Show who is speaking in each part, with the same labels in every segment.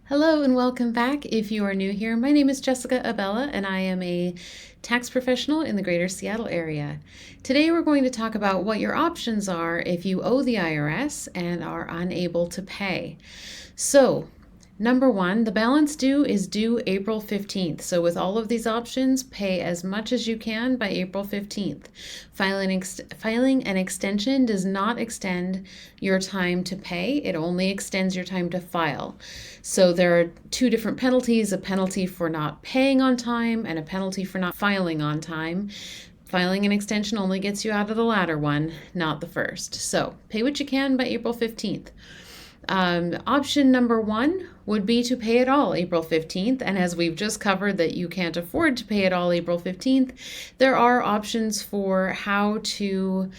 Speaker 1: Hello and welcome back. If you are new here, my name is Jessica Abella and I am a tax professional in the greater Seattle area. Today we're going to talk about what your options are if you owe the IRS and are unable to pay. So, number one, the balance due is due April 15th. So with all of these options, pay as much as you can by April 15th. Filing an extension does not extend your time to pay. It only extends your time to file. So there are two different penalties, a penalty for not paying on time and a penalty for not filing on time. Filing an extension only gets you out of the latter one, not the first. So pay what you can by April 15th. Option number one would be to pay it all April 15th. And as we've just covered that you can't afford to pay it all April 15th, there are options for how to.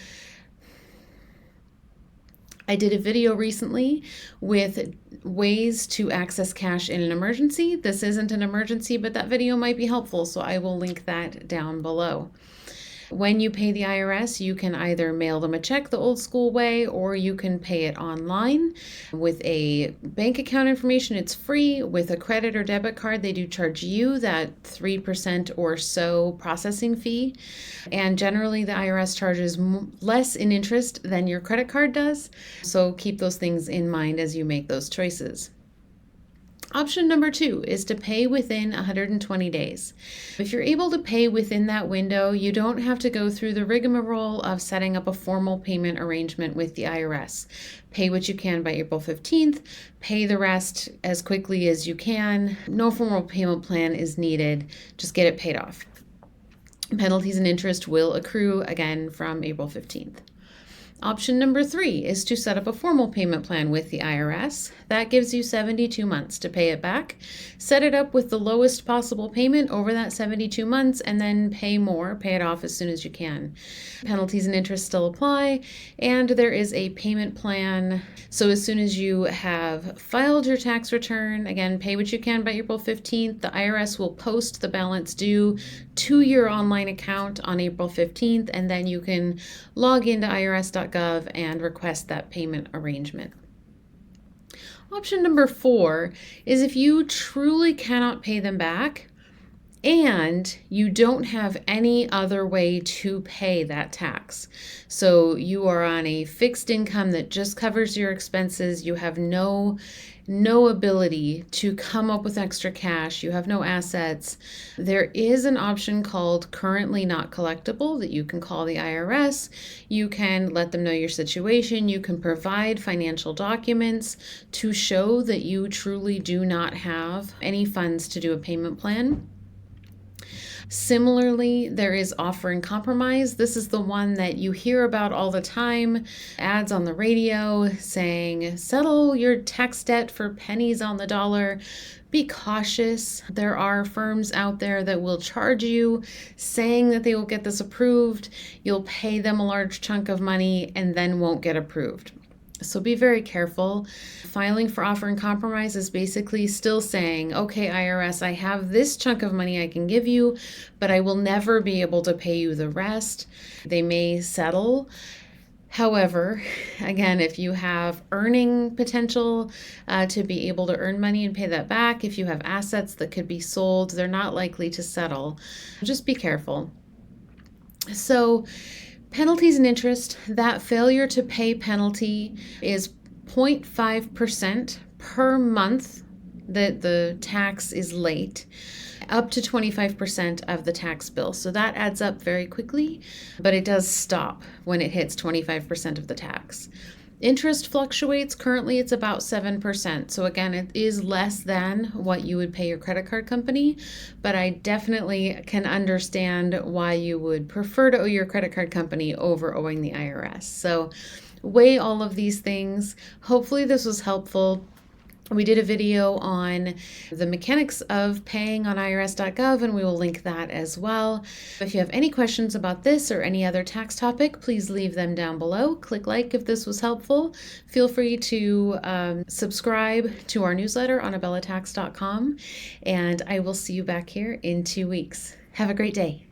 Speaker 1: I did a video recently with ways to access cash in an emergency. This isn't an emergency, but that video might be helpful, so I will link that down below. When you pay the IRS, you can either mail them a check the old school way, or you can pay it online. With a bank account information, it's free. With a credit or debit card, they do charge you that 3% or so processing fee. And generally, the IRS charges less in interest than your credit card does. So keep those things in mind as you make those choices. Option number two is to pay within 120 days. If you're able to pay within that window, you don't have to go through the rigmarole of setting up a formal payment arrangement with the IRS. Pay what you can by April 15th, pay the rest as quickly as you can. No formal payment plan is needed, just get it paid off. Penalties and interest will accrue again from April 15th. Option number three is to set up a formal payment plan with the IRS. That gives you 72 months to pay it back. Set it up with the lowest possible payment over that 72 months and then pay more, pay it off as soon as you can. Penalties and interest still apply, and there is a payment plan. So as soon as you have filed your tax return, again, pay what you can by April 15th. The IRS will post the balance due to your online account on April 15th, and then you can log into irs.gov and request that payment arrangement. Option number four is if you truly cannot pay them back and you don't have any other way to pay that tax. So you are on a fixed income that just covers your expenses. You have no ability to come up with extra cash. You have no assets. There is an option called currently not collectible that you can call the IRS. You can let them know your situation. You can provide financial documents to show that you truly do not have any funds to do a payment plan. Similarly, there is offer in compromise. This is the one that you hear about all the time. Ads on the radio saying, settle your tax debt for pennies on the dollar. Be cautious. There are firms out there that will charge you saying that they will get this approved. You'll pay them a large chunk of money and then won't get approved. So be very careful. Filing for offer and compromise is basically still saying, okay, IRS, I have this chunk of money I can give you, but I will never be able to pay you the rest. They may settle. However, again, if you have earning potential to be able to earn money and pay that back, if you have assets that could be sold, they're not likely to settle. Just be careful. So, penalties and interest, that failure to pay penalty is 0.5% per month that the tax is late, up to 25% of the tax bill. So that adds up very quickly, but it does stop when it hits 25% of the tax. Interest fluctuates. Currently, it's about 7%. So again, it is less than what you would pay your credit card company, but I definitely can understand why you would prefer to owe your credit card company over owing the IRS. So weigh all of these things. Hopefully this was helpful. We did a video on the mechanics of paying on irs.gov, and we will link that as well. If you have any questions about this or any other tax topic, please leave them down below. Click like if this was helpful. Feel free to subscribe to our newsletter on abellatax.com, and I will see you back here in 2 weeks. Have a great day.